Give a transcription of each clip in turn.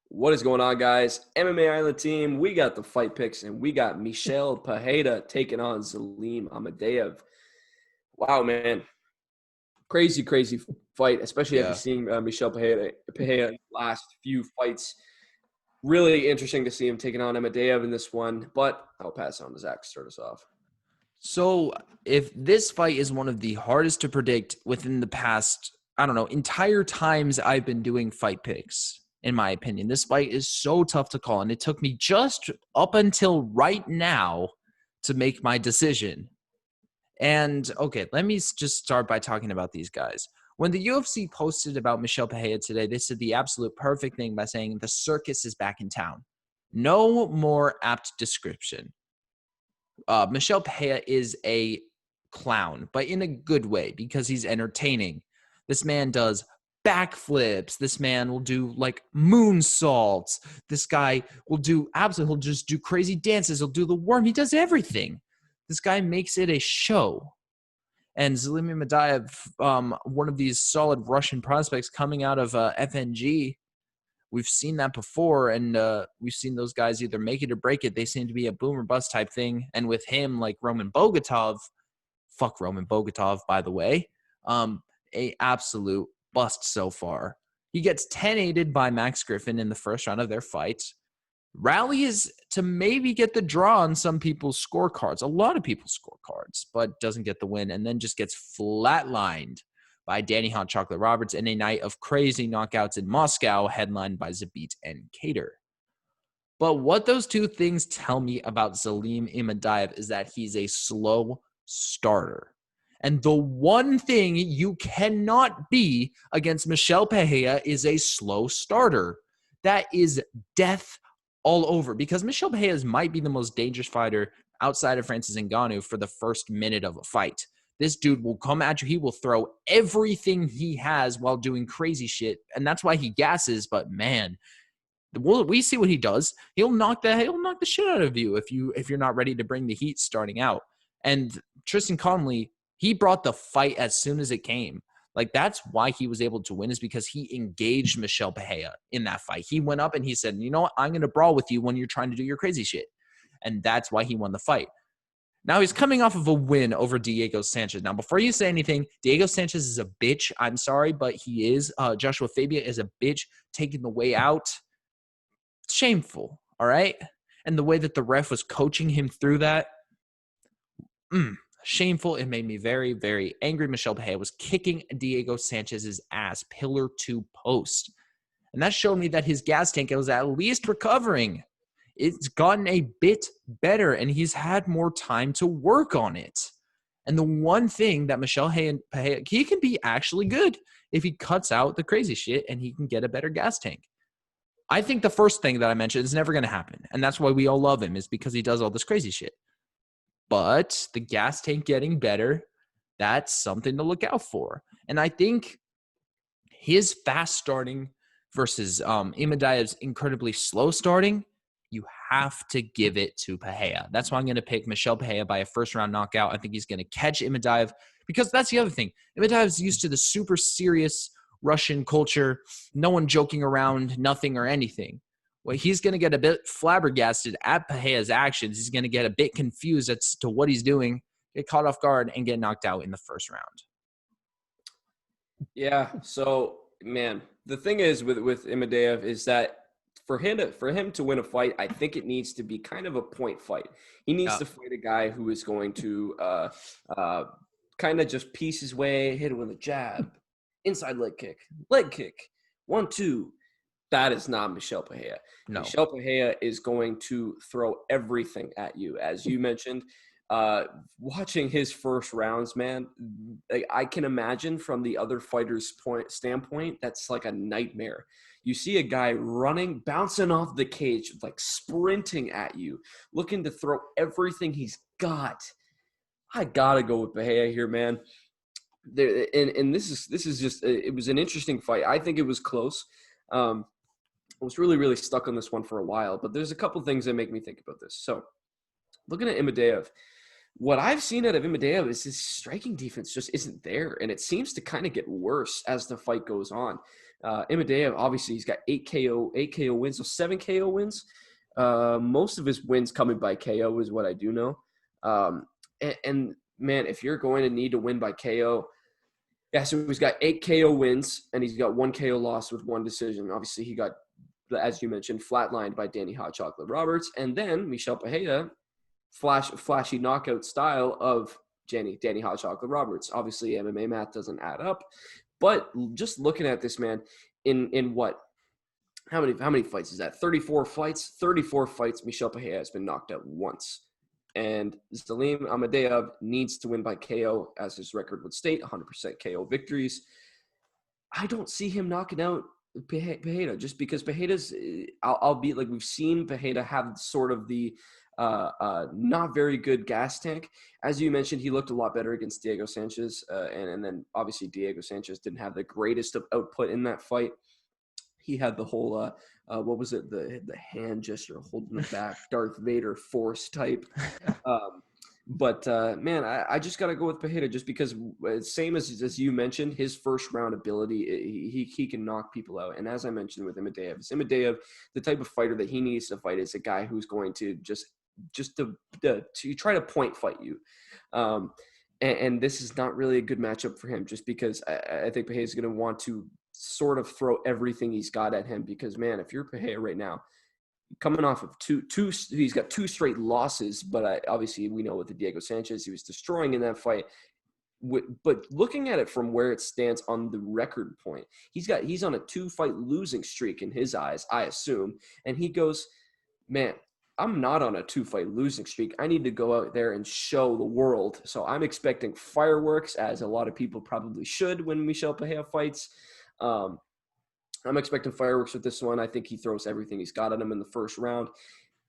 What is going on, guys? MMA Island team, we got the fight picks, and we got Michel Pereira taking on Zelim Imadaev. Wow, man. Crazy, crazy fight, especially after Yeah. seeing Michel Pereira last few fights. Really interesting to see him taking on Imadaev in this one, but I'll pass on to Zach to start us off. So if this fight is one of the hardest to predict within the past, entire times I've been doing fight picks, in my opinion, this fight is so tough to call. And it took me just up until right now to make my decision. And okay, let me just start by talking about these guys. When the UFC posted about Michel Pereira today, they said the absolute perfect thing by saying the circus is back in town. No more apt description. Michel Pereira is a clown, but in a good way because he's entertaining. This man does backflips. This man will do like moonsaults. This guy will do he'll just do crazy dances. He'll do the worm. He does everything. This guy makes it a show. And Zelim Imadaev, one of these solid Russian prospects coming out of FNG, we've seen that before, and we've seen those guys either make it or break it. They seem to be a boom or bust type thing. And with him, like Roman Bogatov, fuck Roman Bogatov, by the way, a absolute bust so far. He gets 10-8'd by Max Griffin in the first round of their fight. Rallies to maybe get the draw on some people's scorecards, a lot of people's scorecards, but doesn't get the win, and then just gets flatlined by Danny Hot Chocolate Roberts in a night of crazy knockouts in Moscow, headlined by Zabit and Cater. But what those two things tell me about Zelim Imadaev is that he's a slow starter. And the one thing you cannot be against Michel Pereira is a slow starter. That is death all over, because Michel Pereira might be the most dangerous fighter outside of Francis Ngannou for the first minute of a fight. This dude will come at you. He will throw everything he has while doing crazy shit, and that's why he gasses. But man, we see what he does. He'll knock the shit out of you if you're not ready to bring the heat starting out. And Tristan Connolly, he brought the fight as soon as it came. Like, that's why he was able to win, is because he engaged Michel Pereira in that fight. He went up and he said, you know what, I'm going to brawl with you when you're trying to do your crazy shit. And that's why he won the fight. Now, he's coming off of a win over Diego Sanchez. Now, before you say anything, Diego Sanchez is a bitch. I'm sorry, but he is. Joshua Fabia is a bitch taking the way out. Shameful, all right? And the way that the ref was coaching him through that, shameful. It made me very, very angry. Michel Pereira was kicking Diego Sanchez's ass pillar to post. And that showed me that his gas tank was at least recovering. It's gotten a bit better, and he's had more time to work on it. And the one thing that Michel Pereira, he can be actually good if he cuts out the crazy shit and he can get a better gas tank. I think the first thing that I mentioned is never going to happen. And that's why we all love him, is because he does all this crazy shit. But the gas tank getting better, that's something to look out for. And I think his fast starting versus Imadaev's incredibly slow starting, you have to give it to Pereira. That's why I'm going to pick Michel Pereira by a first-round knockout. I think he's going to catch Imadaev, because that's the other thing. Imadaev's used to the super serious Russian culture, no one joking around, nothing or anything. Well, he's going to get a bit flabbergasted at Pereira's actions. He's going to get a bit confused as to what he's doing, get caught off guard, and get knocked out in the first round. Yeah, so, man, the thing is with Imadaev is that for him to win a fight, I think it needs to be kind of a point fight. He needs to fight a guy who is going to kind of just piece his way, hit it with a jab, inside leg kick, 1-2. That is not Michel Pereira. No. Michel Pereira is going to throw everything at you, as you mentioned. Watching his first rounds, man, I can imagine from the other fighter's standpoint, that's like a nightmare. You see a guy running, bouncing off the cage, like sprinting at you, looking to throw everything he's got. I gotta go with Pereira here, man. And this is just, it was an interesting fight. I think it was close. I was really, really stuck on this one for a while, but there's a couple things that make me think about this. So, looking at Imadaev, what I've seen out of Imadaev is his striking defense just isn't there, and it seems to kind of get worse as the fight goes on. Imadaev, obviously, he's got 8 KO wins, so 7 KO wins. Most of his wins coming by KO is what I do know. And man, if you're going to need to win by KO, yeah, so he's got 8 KO wins, and he's got 1 KO loss with 1 decision. Obviously, he got, as you mentioned, flatlined by Danny Hot Chocolate Roberts. And then Michel Pereira, flashy knockout style of Danny Hot Chocolate Roberts. Obviously, MMA math doesn't add up. But just looking at this man, in what? How many fights is that? 34 fights? 34 fights, Michel Pereira has been knocked out once. And Zelim Imadaev needs to win by KO, as his record would state, 100% KO victories. I don't see him knocking out Pereira just because Pereira's, albeit like we've seen Pereira have sort of the not very good gas tank. As you mentioned, he looked a lot better against Diego Sanchez. And then obviously Diego Sanchez didn't have the greatest of output in that fight. He had the whole, what was it? The hand gesture holding him back, Darth Vader force type. But man, I just got to go with Pereira just because, same as you mentioned, his first round ability, he can knock people out. And as I mentioned with Imadaev, the type of fighter that he needs to fight is a guy who's going to just to try to point fight you. And this is not really a good matchup for him just because I think Pereira is going to want to sort of throw everything he's got at him because, man, if you're Pereira right now, coming off of two, he's got 2 straight losses, but obviously we know with the Diego Sanchez, he was destroying in that fight. But looking at it from where it stands on the record point, he's on a 2-fight losing streak in his eyes, I assume. And he goes, man, I'm not on a 2-fight losing streak. I need to go out there and show the world. So I'm expecting fireworks, as a lot of people probably should when Michel Pereira fights. I'm expecting fireworks with this one. I think he throws everything he's got at him in the first round.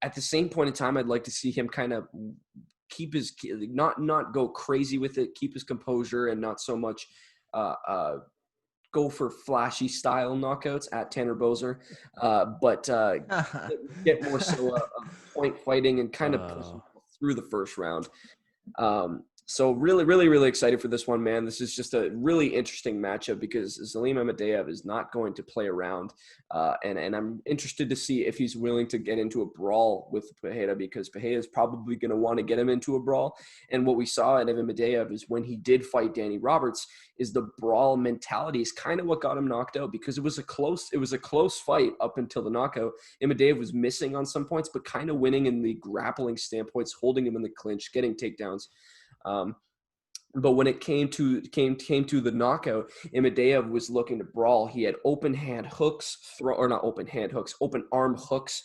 At the same point in time, I'd like to see him kind of keep his not go crazy with it, keep his composure, and not so much go for flashy style knockouts at Tanner Boser, but get more so point fighting and kind of push him through the first round. So really, really, really excited for this one, man. This is just a really interesting matchup because Zelim Imadaev is not going to play around. And I'm interested to see if he's willing to get into a brawl with Pereira because Pereira is probably going to want to get him into a brawl. And what we saw at Imadaev is when he did fight Danny Roberts is the brawl mentality is kind of what got him knocked out because it was a close fight up until the knockout. Imadaev was missing on some points, but kind of winning in the grappling standpoints, holding him in the clinch, getting takedowns. But when it came to the knockout, Imadaev was looking to brawl. He had open arm hooks,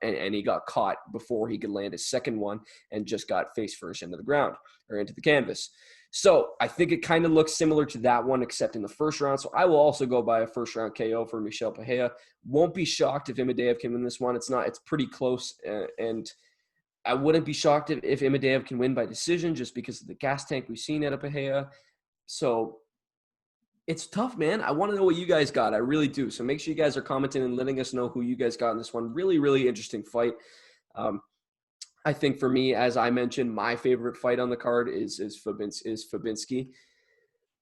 and he got caught before he could land his second one and just got face first into the ground or into the canvas. So I think it kind of looks similar to that one, except in the first round. So I will also go by a first round KO for Michel Pereira. Won't be shocked if Imadaev can win this one. It's pretty close, and I wouldn't be shocked if Imadaev can win by decision just because of the gas tank we've seen out of Pereira. So it's tough, man. I want to know what you guys got. I really do. So make sure you guys are commenting and letting us know who you guys got in this one. Really, really interesting fight. I think for me, as I mentioned, my favorite fight on the card is Fabinski.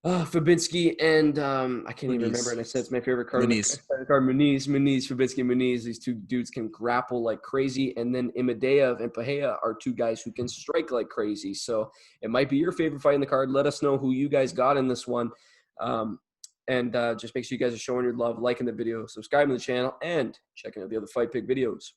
Fabinski and I can't even remember. And I said it's my favorite card. Muniz, Fabinski. These 2 dudes can grapple like crazy. And then Imadaev and Pereira are 2 guys who can strike like crazy. So it might be your favorite fight in the card. Let us know who you guys got in this one. And just make sure you guys are showing your love, liking the video, subscribing to the channel, and checking out the other Fight Pick videos.